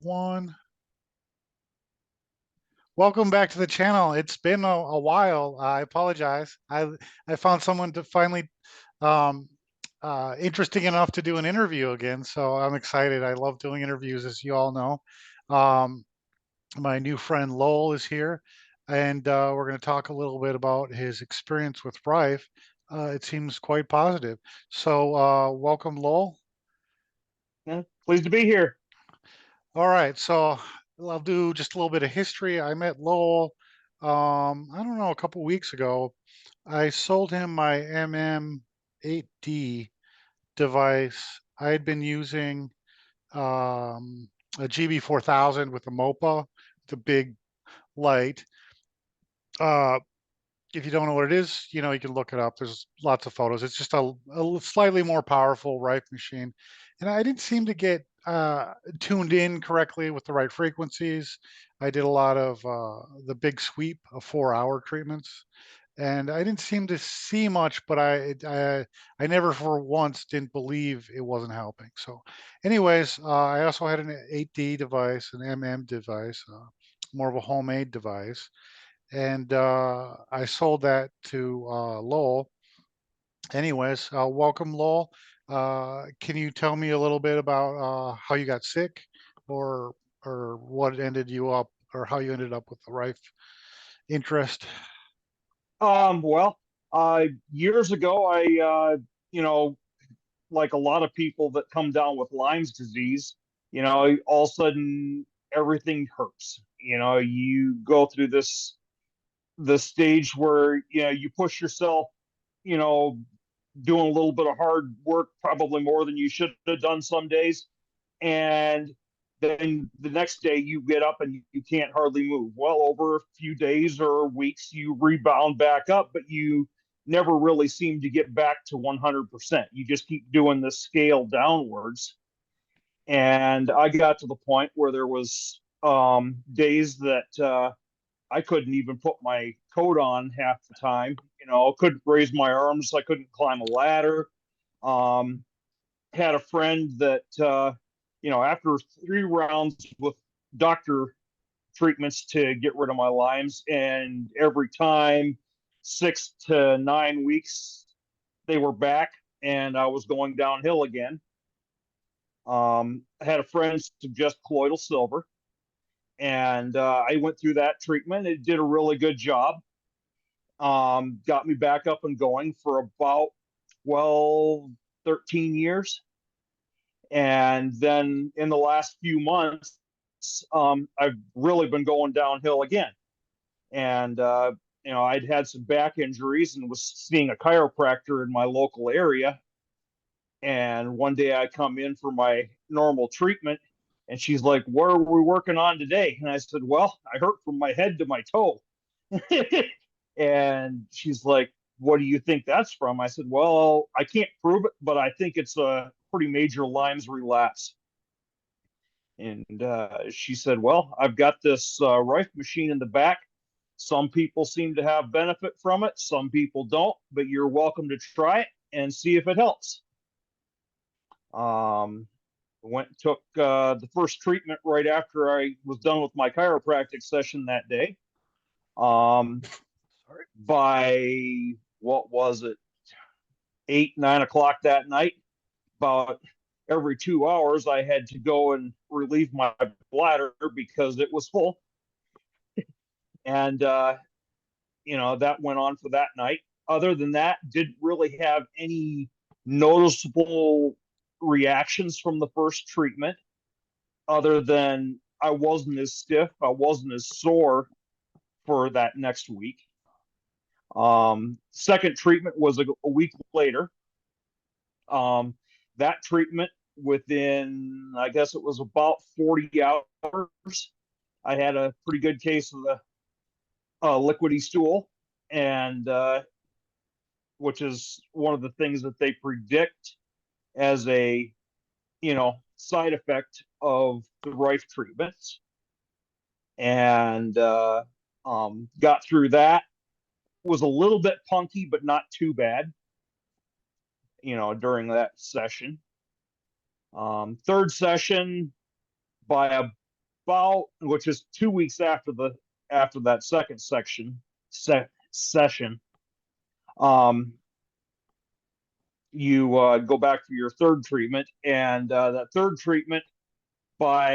One. Welcome back to the channel. It's been a while. I apologize. I found someone to finally um, interesting enough to do an interview again, so I'm excited. I love doing interviews, as you all know. Um, my new friend Lowell is here, and we're going to talk a little bit about his experience with Rife. It seems quite positive. So, welcome, Lowell. Yeah, pleased to be here. All right, so I'll do just a little bit of history. I met Lowell, I don't know, a couple weeks ago. I sold him my MM8D device. I had been using a GB4000 with a MOPA, the big light. Uh, if you don't know what it is, you can look it up. There's lots of photos. It's just a slightly more powerful Rife machine. And I didn't seem to get tuned in correctly with the right frequencies. I did a lot of the big sweep of 4-hour treatments. And I didn't seem to see much, but I never for once didn't believe it wasn't helping. So anyways, I also had an 8D device, an MM device, more of a homemade device, and I sold that to Lowell. Anyways, welcome, Lowell. Can you tell me a little bit about how you got sick, or what ended you up, or how you ended up with the Rife interest? Well, years ago, you know, like a lot of people that come down with Lyme's disease, all of a sudden everything hurts. You go through the stage where you push yourself, you know, doing a little bit of hard work, probably more than you should have done some days, and then the next day you get up and you can't hardly move. Well, over a few days or weeks, you rebound back up, but you never really seem to get back to 100%. You just keep doing the scale downwards. And I got to the point where there was days that I couldn't even put my coat on half the time. Couldn't raise my arms. I couldn't climb a ladder. Um, had a friend that after 3 rounds with doctor treatments to get rid of my limes, and every time 6 to 9 weeks they were back, and I was going downhill again. I had a friend suggest colloidal silver, and I went through that treatment. It did a really good job. Got me back up and going for about 12, 13 years. And then in the last few months, I've really been going downhill again. And, I'd had some back injuries and was seeing a chiropractor in my local area. And one day I come in for my normal treatment, and she's like, "What are we working on today?" And I said, "Well, I hurt from my head to my toe." And she's like, "What do you think that's from?" I said, "Well, I can't prove it, but I think it's a pretty major Lyme's relapse." And she said, "Well, I've got this Rife machine in the back. Some people seem to have benefit from it, some people don't, but you're welcome to try it and see if it helps." Um, took the first treatment right after I was done with my chiropractic session that day. Sorry. By what was it, 8, 9 o'clock that night, about every 2 hours, I had to go and relieve my bladder because it was full. And, that went on for that night. Other than that, didn't really have any noticeable reactions from the first treatment, other than I wasn't as stiff, I wasn't as sore for that next week. Second treatment was a week later. Um, that treatment, within, I guess it was about 40 hours, I had a pretty good case of the liquidy stool, and which is one of the things that they predict as a side effect of the Rife treatments. And got through that. Was a little bit punky, but not too bad. During that session. Third session, by about, which is 2 weeks after that second session, um, you go back for your third treatment, and that third treatment by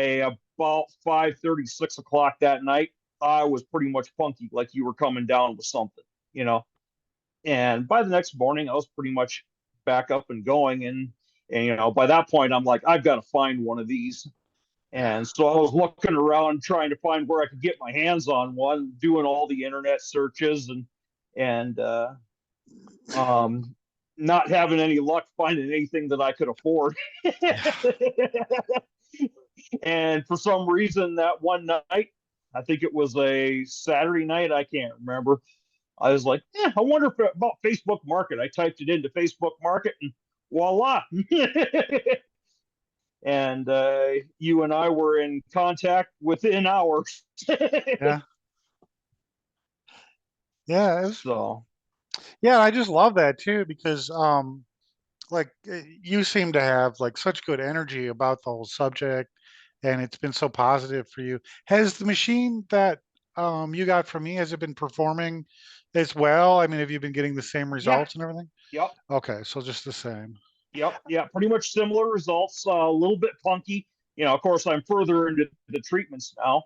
about 5:30, 6 o'clock that night, I was pretty much funky, like you were coming down with something, you know. And by the next morning, I was pretty much back up and going, and by that point, I'm like, I've got to find one of these. And so I was looking around trying to find where I could get my hands on one, doing all the internet searches and um, not having any luck finding anything that I could afford. Yeah. And for some reason, that one night, I think it was a Saturday night, I can't remember. I was like, I wonder about Facebook Market. I typed it into Facebook Market, and voila. And you and I were in contact within hours. Yeah. Yeah. So, Yeah. I just love that too, because, like you seem to have like such good energy about the whole subject, and it's been so positive for you. Has the machine that you got from me, has it been performing as well? I mean, have you been getting the same yeah, results and everything? yep, Okay, so just the same. yep, yeah, pretty much similar results. A little bit funky. Of course, I'm further into the treatments now.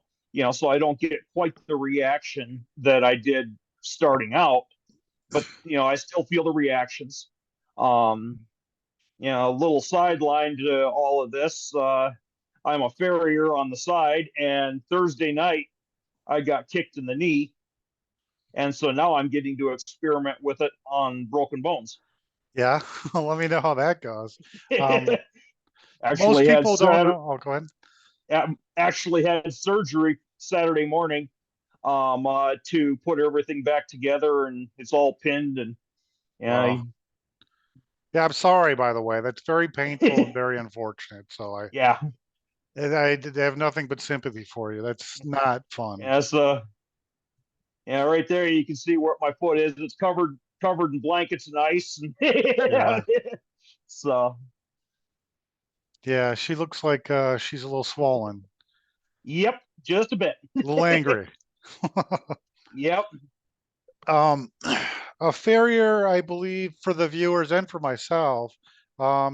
So I don't get quite the reaction that I did starting out, but I still feel the reactions. Um, a little sideline to all of this. I'm a farrier on the side, and Thursday night I got kicked in the knee, and so now I'm getting to experiment with it on broken bones. Yeah, let me know how that goes. Um, most actually had people don't Saturday, know. Oh, go ahead. actually had surgery Saturday morning to put everything back together, and it's all pinned and Wow. uh, Yeah, I'm sorry, by the way. That's very painful and very unfortunate. So yeah, I have nothing but sympathy for you. That's not fun. yeah, so yeah, right there you can see where my foot is. It's covered in blankets and ice, and Yeah. so Yeah, she looks like she's a little swollen, yep, just a bit. a little angry. Yep, Um, a farrier, I believe, for the viewers and for myself,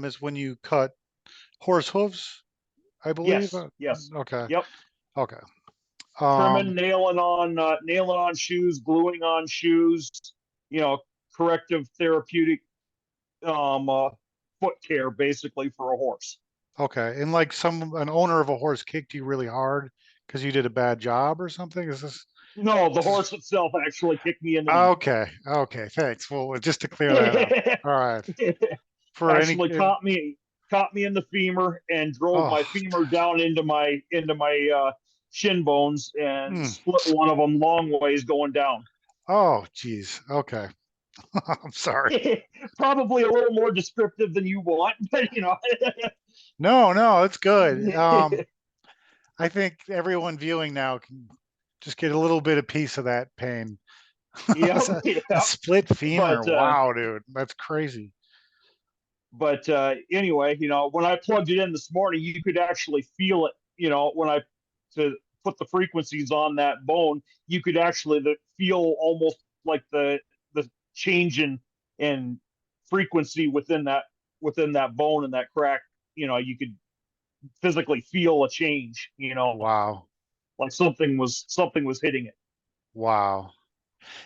is when you cut horse hooves, I believe. yes, Okay, yep. okay. Trimming, Um, nailing on shoes, gluing on shoes. You know, corrective therapeutic foot care basically for a horse. okay. And like an owner of a horse kicked you really hard because you did a bad job or something. No, the This is horse itself actually kicked me in the knee. okay. Okay, thanks. Well, just to clear that up. All right. For any, Actually caught me in the femur and drove oh, my femur down into my shin bones and mm, split one of them long ways going down. oh, geez. Okay. I'm sorry. Probably a little more descriptive than you want, but No, no, it's good. I think everyone viewing now can just get a little bit of piece of that pain. yep, A yep. split femur. But uh, Wow, dude, that's crazy. but anyway, when I plugged it in this morning, you could actually feel it. When I to put the frequencies on that bone, you could actually feel almost like the change in frequency within that bone and that crack. You could physically feel a change. Wow, Like something was hitting it. wow.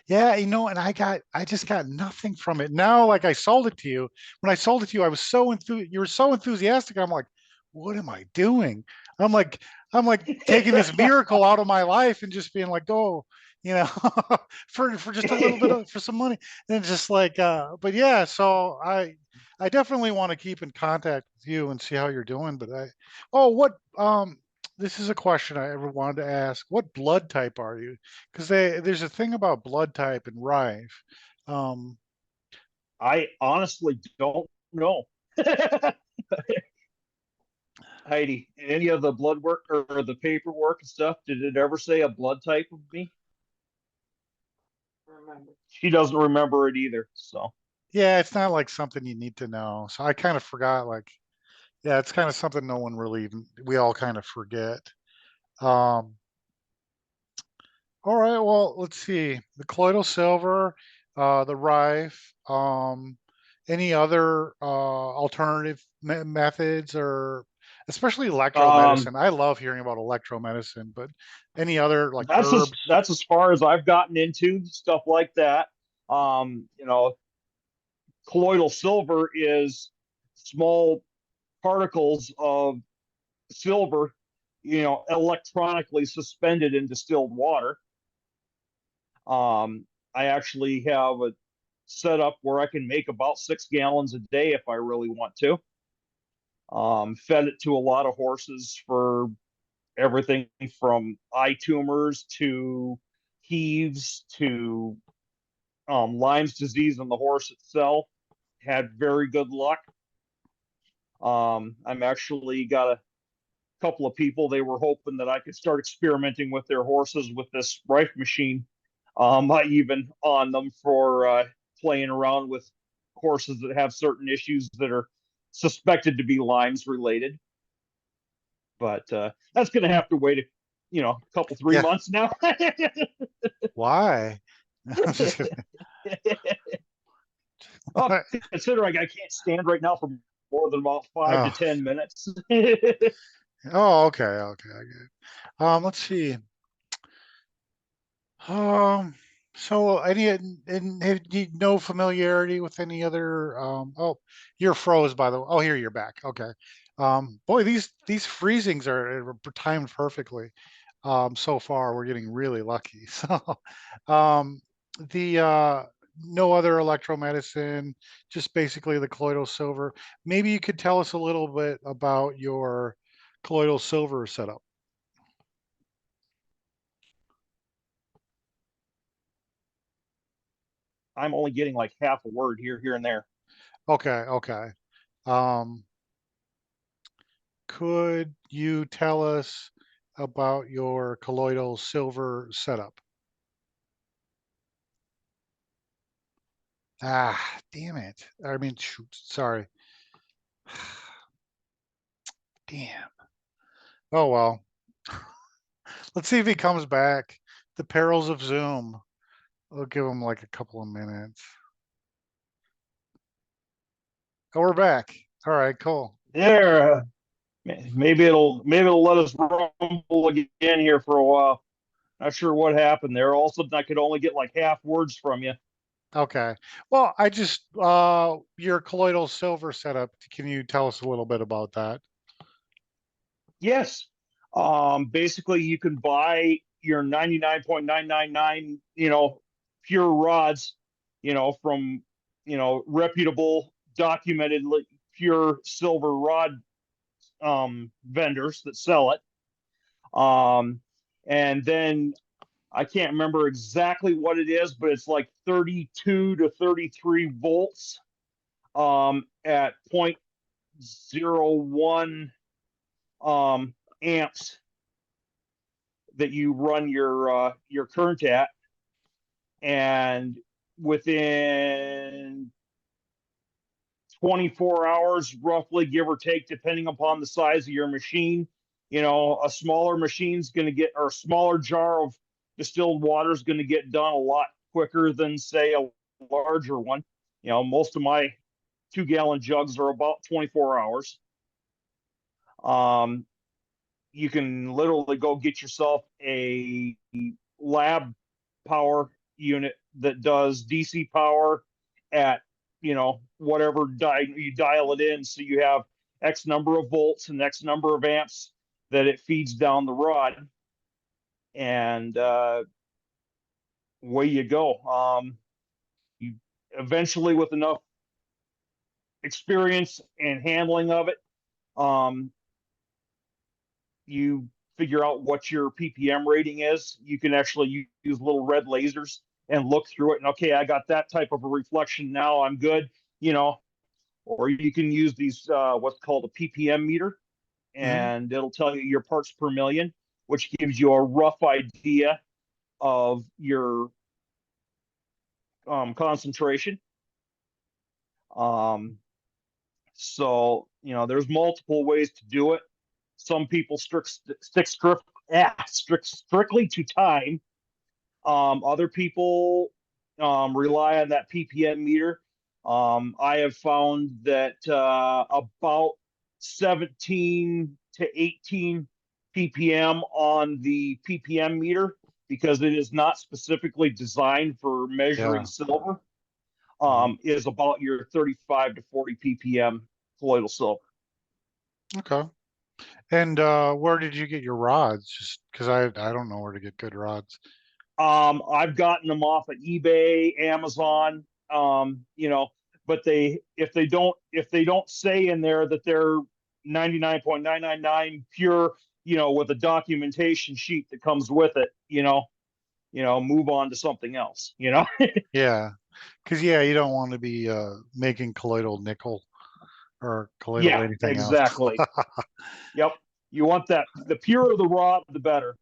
Yeah, and I just got nothing from it. Now, like I sold it to you. When I sold it to you, I was you were so enthusiastic. I'm like, what am I doing? I'm like, I'm like taking this miracle out of my life and just being like, oh, you know, for just a little bit for some money. And it's just like, but yeah, so I definitely want to keep in contact with you and see how you're doing. But oh, this is a question I ever wanted to ask. What blood type are you? Because there's a thing about blood type in Rife. Um, I honestly don't know. Heidi, any of the blood work or the paperwork and stuff, did it ever say a blood type of me? She doesn't remember it either. So, yeah, it's not like something you need to know. So I kind of forgot. Like, yeah, it's kind of something no one really even we all kind of forget. Um, all right, well, let's see. The colloidal silver, the Rife, any other alternative methods or especially Um, electromedicine. I love hearing about electromedicine, but any other like herbs? that's as far as I've gotten into stuff like that. You know, colloidal silver is small particles of silver, electronically suspended in distilled water. Um, I actually have a setup where I can make about 6 gallons a day if I really want to. Fed it to a lot of horses for everything from eye tumors to heaves to Lyme's disease in the horse itself. Had very good luck. I'm actually got a couple of people, they were hoping that I could start experimenting with their horses with this Rife machine. I even on them for playing around with horses that have certain issues that are suspected to be Lyme's related. But that's going to have to wait a couple, three Yeah. months now. Why? I'm just kidding. Oh, considering I can't stand right now for more than about 5 to 10 minutes. Oh, okay, okay, I get it. Let's see. Um, so any and have you no familiarity with any other oh, you're froze by the way. Oh, here you're back. Okay. Boy, these freezings are timed perfectly. So far we're getting really lucky. So um the no other electromedicine, just basically the colloidal silver. Maybe you could tell us a little bit about your colloidal silver setup. I'm only getting like half a word here and there. Okay, okay. Um, could you tell us about your colloidal silver setup? Ah, damn it. I mean, shoot, sorry. Damn. Oh well. Let's see if he comes back. The perils of Zoom. We'll give him like a couple of minutes. Oh, we're back. All right, cool. There, maybe it'll let us rumble again here for a while. Not sure what happened there. All of a sudden, I could only get like half words from you. Okay. Well, I just your colloidal silver setup. Can you tell us a little bit about that? Yes. Basically, you can buy your 99.999, pure rods, from, reputable, documented, pure silver rod vendors that sell it. Um, and then I can't remember exactly what it is, but it's like 32 to 33 volts at point zero 0.01 amps that you run your current at, and within 24 hours, roughly, give or take, depending upon the size of your machine, a smaller machine's going to get, or a smaller jar of distilled water is going to get done a lot quicker than, say, a larger one. Most of my 2 gallon jugs are about 24 hours. Um, you can literally go get yourself a lab power unit that does DC power at whatever you dial it in, so you have X number of volts and X number of amps that it feeds down the rod, and away you go. You eventually, with enough experience and handling of it, um, you figure out what your ppm rating is. You can actually use little red lasers and look through it, and okay, I got that type of a reflection, now I'm good. Or you can use these what's called a ppm meter, Hmm. and it'll tell you your parts per million, which gives you a rough idea of your concentration. um, so there's multiple ways to do it. Some people stick Yeah, strictly to time. Other people rely on that ppm meter. I have found that about 17 to 18 ppm on the ppm meter, because it is not specifically designed for measuring Yeah. silver, Mhm. is about your 35 to 40 ppm colloidal silver. Okay. And where did you get your rods? Just because I don't know where to get good rods. I've gotten them off of eBay, Amazon, but if they don't say in there that they're 99.999 pure, with a documentation sheet that comes with it, move on to something else. Yeah, because yeah, you don't want to be making colloidal nickel or colloidal Yeah, anything else. exactly. Yep. You want that, the purer the rod, the better.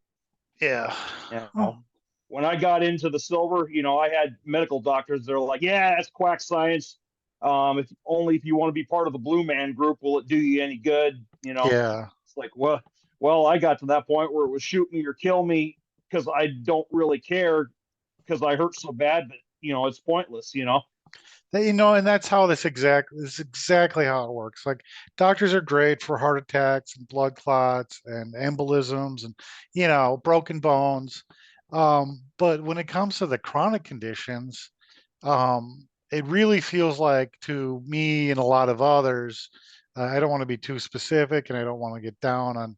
Yeah. You Oh, know, when I got into the silver, I had medical doctors that are like, "Yeah, that's quack science. If only if you want to be part of the Blue Man Group, will it do you any good?" yeah. It's like, well, I got to that point where it was shoot me or kill me, because I don't really care, because I hurt so bad that it's pointless. And that's how this is exactly how it works. Like doctors are great for heart attacks and blood clots and embolisms and broken bones. But when it comes to the chronic conditions, it really feels like to me and a lot of others, I don't want to be too specific and I don't want to get down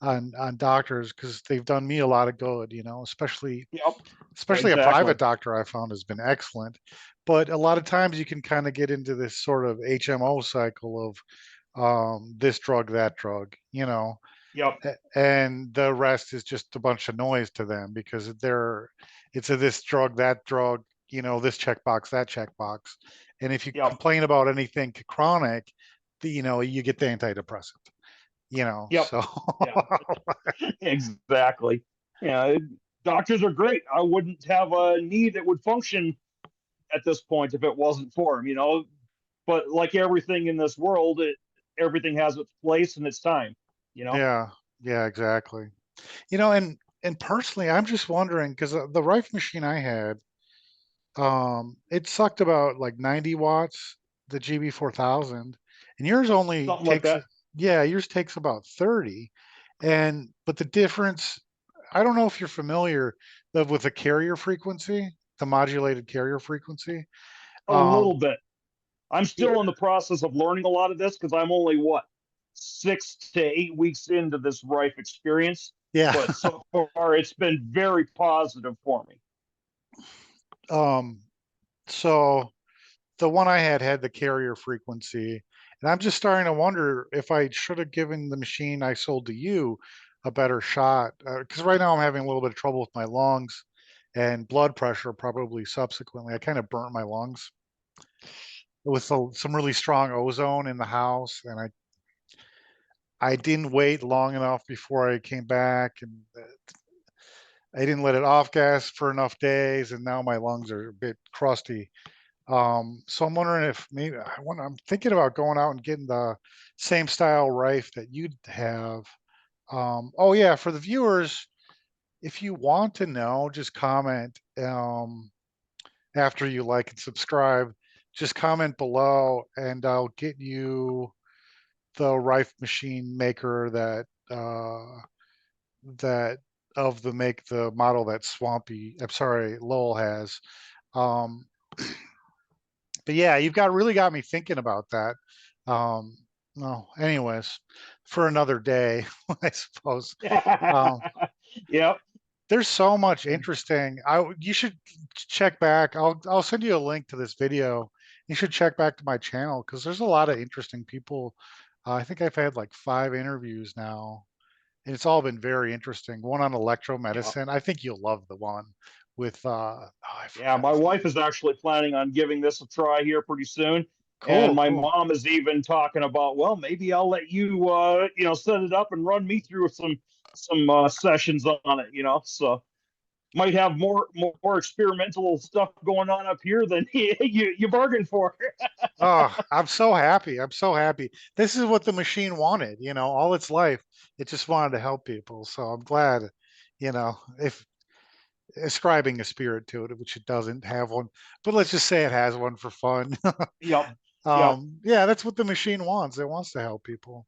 on doctors because they've done me a lot of good, especially Yep, especially a private exactly. doctor I found has been excellent. But a lot of times you can kind of get into this sort of HMO cycle of this drug, that drug, Yep, and the rest is just a bunch of noise to them because it's a this drug, that drug, this checkbox, that checkbox. And if you yep, complain about anything chronic, you get the antidepressant, yep, so yeah, exactly. Yeah, doctors are great. I wouldn't have a knee that would function at this point if it wasn't for him. But like everything in this world, everything has its place and its time. yeah, yeah, exactly. And personally, I'm just wondering because the Rife machine I had, it sucked about like 90 watts, the GB4000, and yours only Something like takes, that. yeah, yours takes about 30. And but the difference, I don't know if you're familiar with the carrier frequency, the modulated carrier frequency. A Um, little bit. I'm yeah, still in the process of learning a lot of this, because I'm only, what, 6 to 8 weeks into this Rife experience. yeah. But so far, it's been very positive for me. Um, so the one I had the carrier frequency, and I'm just starting to wonder if I should have given the machine I sold to you a better shot. Because right now I'm having a little bit of trouble with my lungs and blood pressure, probably subsequently. I kind of burnt my lungs with some really strong ozone in the house, and I didn't wait long enough before I came back, and I didn't let it off gas for enough days, and now my lungs are a bit crusty. So I'm wondering if maybe I'm thinking about going out and getting the same style Rife that you'd have. Oh yeah, for the viewers, if you want to know, just comment after you like and subscribe. Just comment below, and I'll get you the Rife machine maker that of the model that Swampy, I'm sorry, Lowell has. Um, but yeah, you've really got me thinking about that. Um, no, anyways, for another day, I suppose. Um, Yep. there's so much interesting. You should check back. I'll send you a link to this video. You should check back to my channel because there's a lot of interesting people. I think I've had like 5 interviews now, and it's all been very interesting. One on Yeah. electromedicine. I think you'll love the one with oh, I Yeah, forgot my his wife name. is actually planning on giving this a try here pretty soon. And Cool, my cool. mom is even talking about, well, maybe I'll let you, set it up and run me through some sessions on it. So might have more experimental stuff going on up here than you bargained for. Oh, I'm so happy. I'm so happy. This is what the machine wanted, all its life. It just wanted to help people. So I'm glad, if ascribing a spirit to it, which it doesn't have one, but let's just say it has one for fun. Yep. Yep. Yeah, that's what the machine wants. It wants to help people.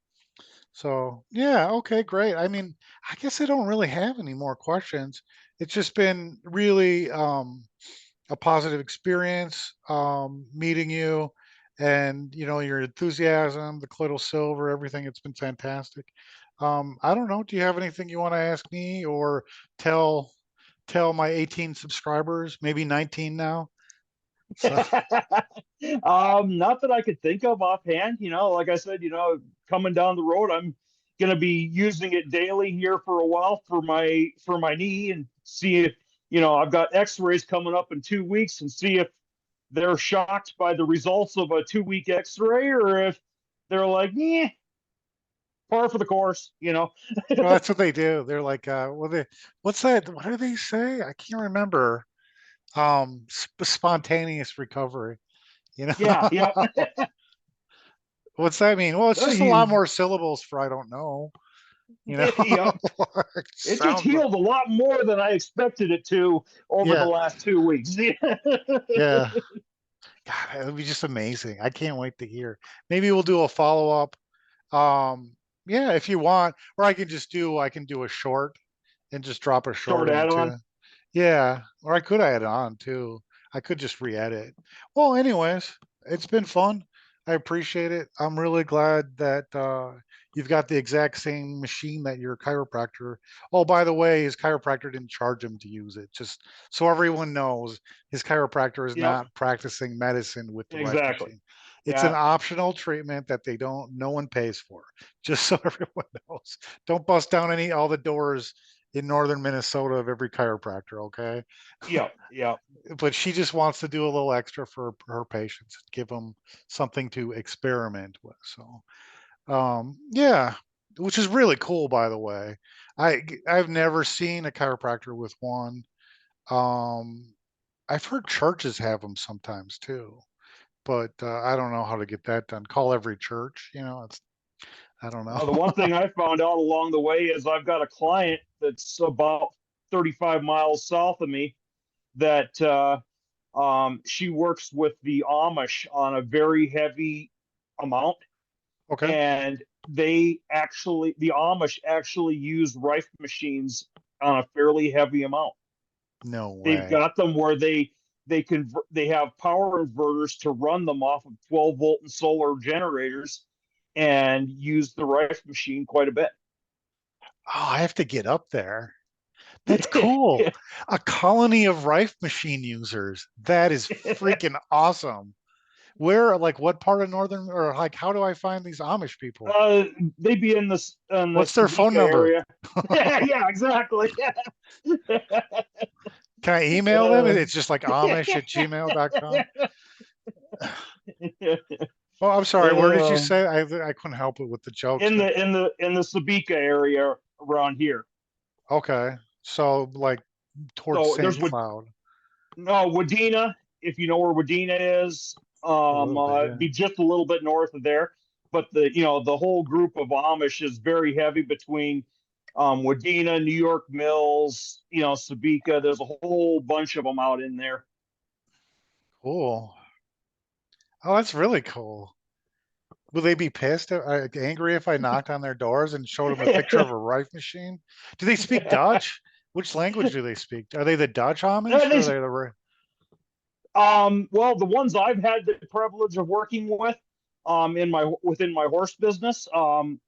So yeah, okay, great. I mean, I guess I don't really have any more questions. It's just been really a positive experience meeting you, and your enthusiasm, the colloidal silver, everything. It's been fantastic. I don't know. Do you have anything you want to ask me or tell tell my 18 subscribers, maybe 19 now? So Not that I could think of offhand. Like I said, coming down the road, I'm going to be using it daily here for a while for my knee, and see if I've got X-rays coming up in 2 weeks, and see if they're shocked by the results of a 2 week X-ray, or if they're like, yeah, par for the course. well, that's what they do. They're like, what's that? What do they say? I can't remember. Spontaneous recovery. You Yeah, know, yeah. what's that mean? Well, it's Well, just a lot more syllables for I don't know. You know, yeah. It It just sounds. healed a lot more than I expected it to over the Yeah, last 2 weeks. yeah. God, it'll be just amazing. I can't wait to hear. Maybe we'll do a follow up. Yeah, if you want, or I can do a short and just drop a short Short add-on. into. Yeah, or I could add on too. I could just re-edit. Well, anyways, it's been fun. I appreciate it. I'm really glad that you've got the exact same machine that your chiropractor. Oh, by the way, his chiropractor didn't charge him to use it. Just so everyone knows, his chiropractor is Yep, not practicing medicine with the Rife exactly. machine. It's an Yeah, optional treatment that no one pays for. Just so everyone knows. Don't bust down all the doors in northern Minnesota of every chiropractor, okay? yep, yep. But she just wants to do a little extra for her patients, give them something to experiment with. So, yeah, which is really cool, by the way. I've never seen a chiropractor with one. Um, I've heard churches have them sometimes too, but I don't know how to get that done. Call every church, it's I don't know. The one thing I found out along the way is I've got a client that's about 35 miles south of me that she works with the Amish on a very heavy amount, Okay, and the Amish actually use Rife machines on a fairly heavy amount. no They've way. got them where they have power inverters to run them off of 12-volt and solar generators, and use the Rife machine quite a bit. Oh, I have to get up there. That's cool. A colony of Rife machine users. That is freaking awesome. Where, like, what part of northern, or like, how do I find these Amish people? uh, They'd be in the What's their phone Sabika number? area. Yeah, exactly. Can I email them? uh, It's just like Amish at gmail.com. Oh, I'm sorry. Where did you uh, say? I couldn't help it with the jokes in there. the Sabika area around here. Okay. So, like, towards So St. there's Cloud. no Wadena, if you know where Wadena is. A little bit, yeah. Be just a little bit north of there. But the whole group of Amish is very heavy between Wadena, New York Mills, Sabika. There's a whole bunch of them out in there. Cool. Oh, that's really cool. Will they be pissed, angry if I knocked on their doors and showed them a picture of a Rife machine? Do they speak Dutch? Which language do they speak? Are they the Dutch Amish or are They, they the? well, the ones I've had the privilege of working with, within my horse business,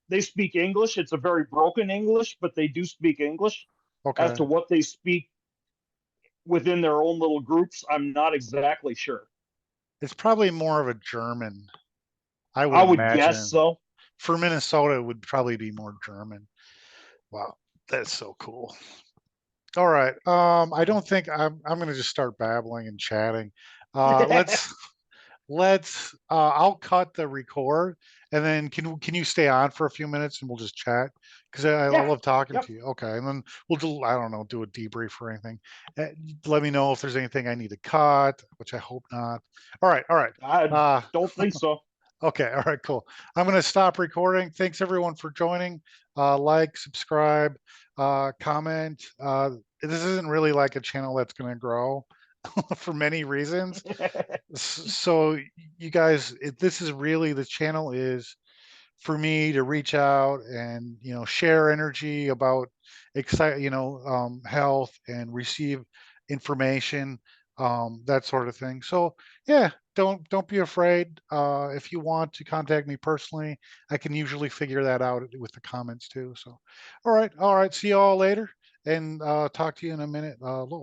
they speak English. It's a very broken English, but they do speak English. As Okay, to what they speak within their own little groups, I'm not exactly sure. it's probably more of a German, I would I would guess imagine. so. For Minnesota, it would probably be more German. Wow, that's so cool. All right, I don't think I'm gonna just start babbling and chatting. Let's I'll cut the record and then can you stay on for a few minutes and we'll just chat? because I Yeah. love talking Yep. to you. Okay, and then we'll do, I don't know, do a debrief or anything. Uh, Let me know if there's anything I need to cut, which I hope not. All right, all right. I Uh, don't think so. okay, all right, cool. I'm going to stop recording. Thanks everyone for joining. Like, subscribe, comment. This isn't really like a channel that's going to grow for many reasons. So you guys, this is really, the channel is for me to reach out and share energy about health, and receive information, that sort of thing. So yeah, don't be afraid. If you want to contact me personally, I can usually figure that out with the comments too. So all right, all right, see you all later, and talk to you in a minute. Lowell.